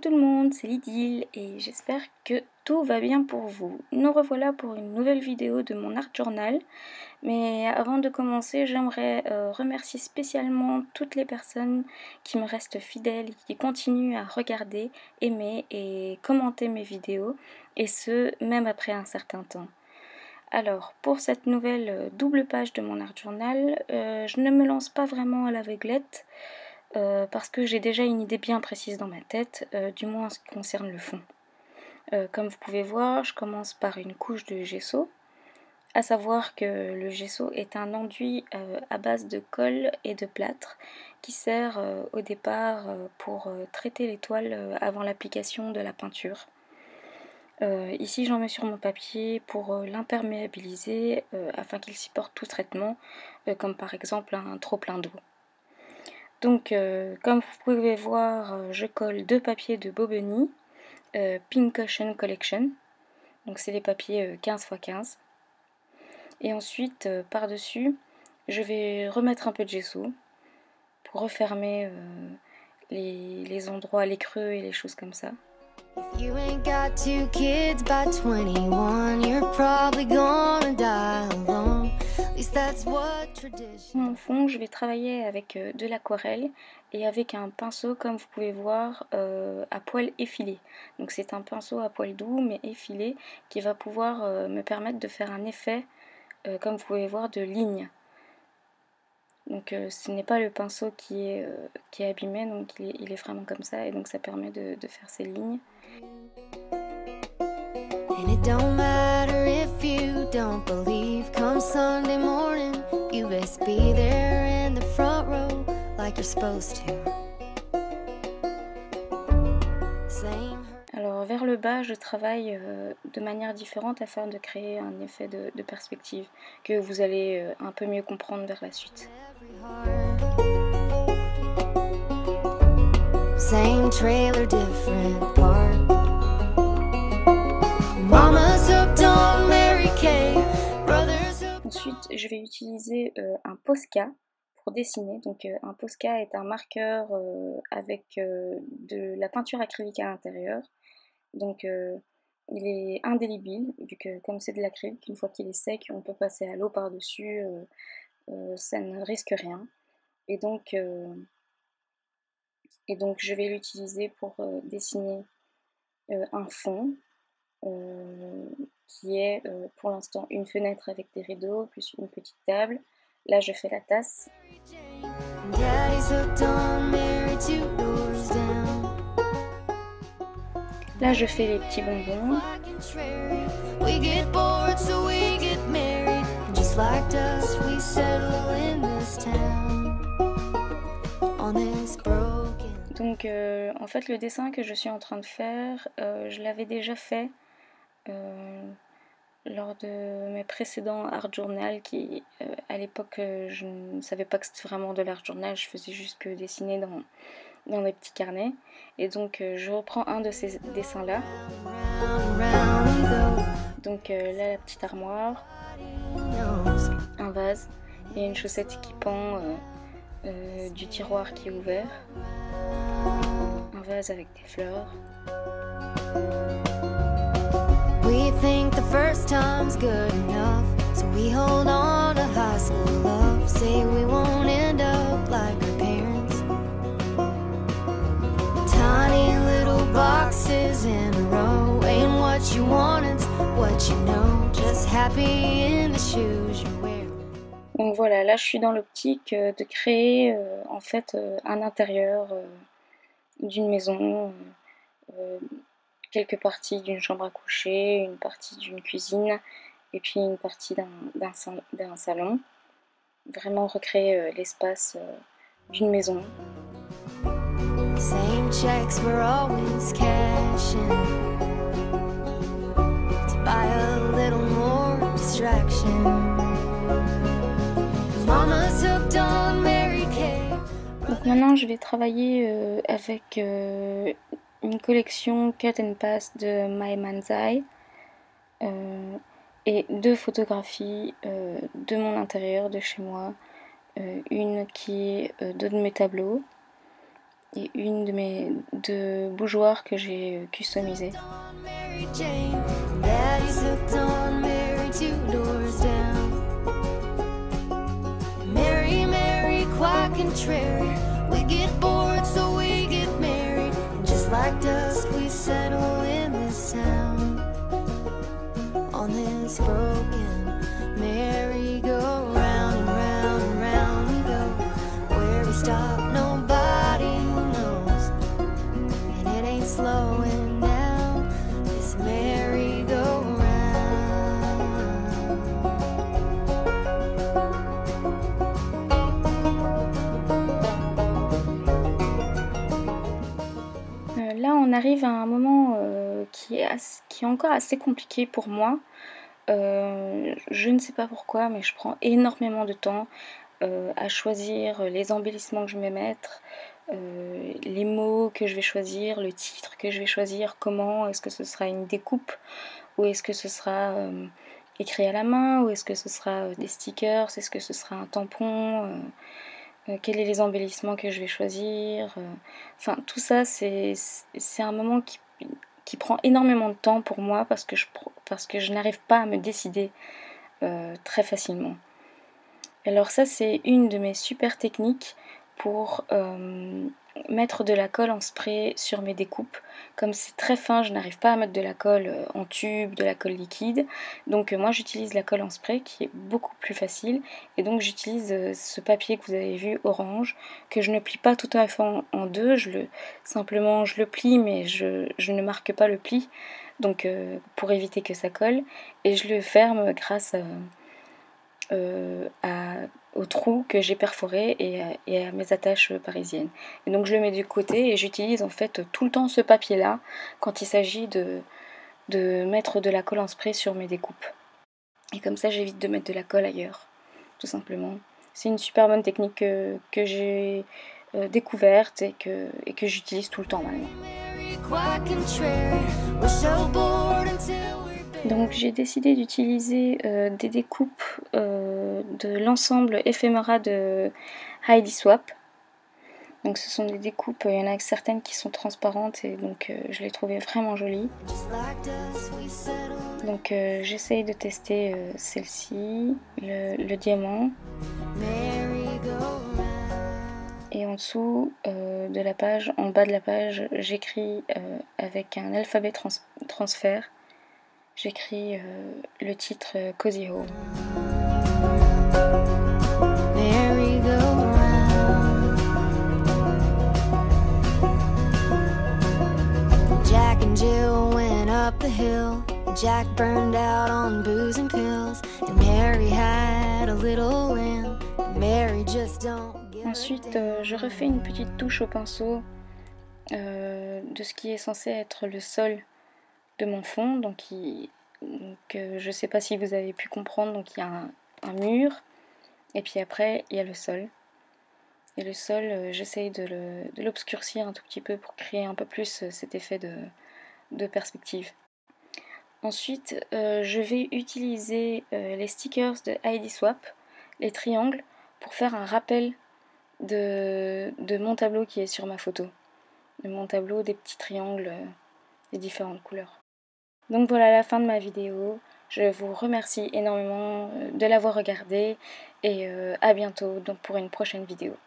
tout le monde, c'est Lydie et j'espère que tout va bien pour vous. Nous revoilà pour une nouvelle vidéo de mon art journal. Mais avant de commencer, j'aimerais remercier spécialement toutes les personnes qui me restent fidèles et qui continuent à regarder, aimer et commenter mes vidéos, et ce, même après un certain temps. Alors, pour cette nouvelle double page de mon art journal, je ne me lance pas vraiment à l'aveuglette, parce que j'ai déjà une idée bien précise dans ma tête, du moins en ce qui concerne le fond. Comme vous pouvez voir, je commence par une couche de gesso, à savoir que le gesso est un enduit à base de colle et de plâtre qui sert au départ pour traiter les toiles avant l'application de la peinture. Ici j'en mets sur mon papier pour l'imperméabiliser afin qu'il supporte tout traitement, comme par exemple un trop plein d'eau. Donc comme vous pouvez voir, je colle deux papiers de Bobeni, Pincushion Collection, donc c'est les papiers 15 x 15. Et ensuite par-dessus, je vais remettre un peu de gesso pour refermer les endroits, les creux et les choses comme ça. You ain't got two kids by 21, you're probably gonna die alone. At least that's what tradition. En fond, je vais travailler avec de l'aquarelle et avec un pinceau, comme vous pouvez voir, à poil effilé. Donc c'est un pinceau à poil doux mais effilé qui va pouvoir me permettre de faire un effet, comme vous pouvez voir, de ligne. Donc ce n'est pas le pinceau qui est abîmé, donc il est vraiment comme ça, et donc ça permet de faire ces lignes. And it don't matter if you don't believe, come Sunday morning, you best be there in the front row like you're supposed to. Alors vers le bas, je travaille de manière différente afin de créer un effet de perspective que vous allez un peu mieux comprendre vers la suite. Same trailer, different park. Mama's hooked on Mary Kay. Brothers hooked. Ensuite, je vais utiliser un Posca pour dessiner. Donc un Posca est un marqueur avec de la peinture acrylique à l'intérieur. Donc il est indélébile, vu que comme c'est de l'acrylique, une fois qu'il est sec, on peut passer à l'eau par-dessus, ça ne risque rien. Et donc je vais l'utiliser pour dessiner un fond qui est pour l'instant une fenêtre avec des rideaux plus une petite table. Là je fais la tasse. Là je fais les petits bonbons. Donc en fait le dessin que je suis en train de faire, je l'avais déjà fait lors de mes précédents art journal qui à l'époque je ne savais pas que c'était vraiment de l'art journal, je faisais juste que dessiner dans des petits carnets, et donc je reprends un de ces dessins là. Donc là la petite armoire, un vase et une chaussette qui pend du tiroir qui est ouvert, un vase avec des fleurs. We think the first time's good enough, so we hold on to high school love, say we won't end up like our parents. Tiny little boxes in a row, ain't what you want, it's what you know, just happy in the shoes you wear. Donc voilà, là je suis dans l'optique de créer en fait un intérieur d'une maison, quelques parties d'une chambre à coucher, une partie d'une cuisine et puis une partie d'un salon. Vraiment recréer l'espace d'une maison. Same checks were always cashing to buy a little more distraction. Mama's hooked on Mary Kay. Donc maintenant je vais travailler avec une collection Cut and Paste de My Manzai et deux photographies de mon intérieur, de chez moi. Une qui est deux de mes tableaux et une de bougeoirs que j'ai customisé. Là, on arrive à un moment qui est encore assez compliqué pour moi. Je ne sais pas pourquoi, mais je prends énormément de temps à choisir les embellissements que je vais mettre, les mots que je vais choisir, le titre que je vais choisir, comment, est-ce que ce sera une découpe ou est-ce que ce sera écrit à la main ou est-ce que ce sera des stickers, est-ce que ce sera un tampon, quels sont les embellissements que je vais choisir. Enfin, tout ça, c'est un moment qui prend énormément de temps pour moi parce que je n'arrive pas à me décider très facilement. Alors ça, c'est une de mes super techniques pour mettre de la colle en spray sur mes découpes. Comme c'est très fin, je n'arrive pas à mettre de la colle en tube, de la colle liquide. Donc moi j'utilise la colle en spray qui est beaucoup plus facile. Et donc j'utilise ce papier que vous avez vu orange, que je ne plie pas tout à fait en deux. Simplement je le plie mais je ne marque pas le pli. Donc pour éviter que ça colle. Et je le ferme grâce au trou que j'ai perforé et à mes attaches parisiennes. Et donc je le mets du côté et j'utilise en fait tout le temps ce papier là quand il s'agit de mettre de la colle en spray sur mes découpes. Et comme ça j'évite de mettre de la colle ailleurs, tout simplement. C'est une super bonne technique que j'ai découverte et que j'utilise tout le temps maintenant. Donc j'ai décidé d'utiliser des découpes de l'ensemble éphéméra de Heidi Swapp. Donc ce sont des découpes, il y en a certaines qui sont transparentes et donc je les trouvais vraiment jolies. Donc j'essaye de tester celle-ci, le diamant. Et en dessous de la page, en bas de la page, j'écris avec un alphabet transfert. J'écris le titre Cozy Home. Jack and Jill went up the hill. Jack burned out on booze and pills. And Mary had a little lamb. Mary just don't. Ensuite, je refais une petite touche au pinceau de ce qui est censé être le sol de mon fond. Donc je ne sais pas si vous avez pu comprendre, donc il y a un mur et puis après il y a le sol. Et le sol, j'essaye de l'obscurcir un tout petit peu pour créer un peu plus cet effet de perspective. Ensuite, je vais utiliser les stickers de Heidi Swapp, les triangles, pour faire un rappel de mon tableau qui est sur ma photo. De mon tableau, des petits triangles des différentes couleurs. Donc voilà la fin de ma vidéo. Je vous remercie énormément de l'avoir regardée et à bientôt donc pour une prochaine vidéo.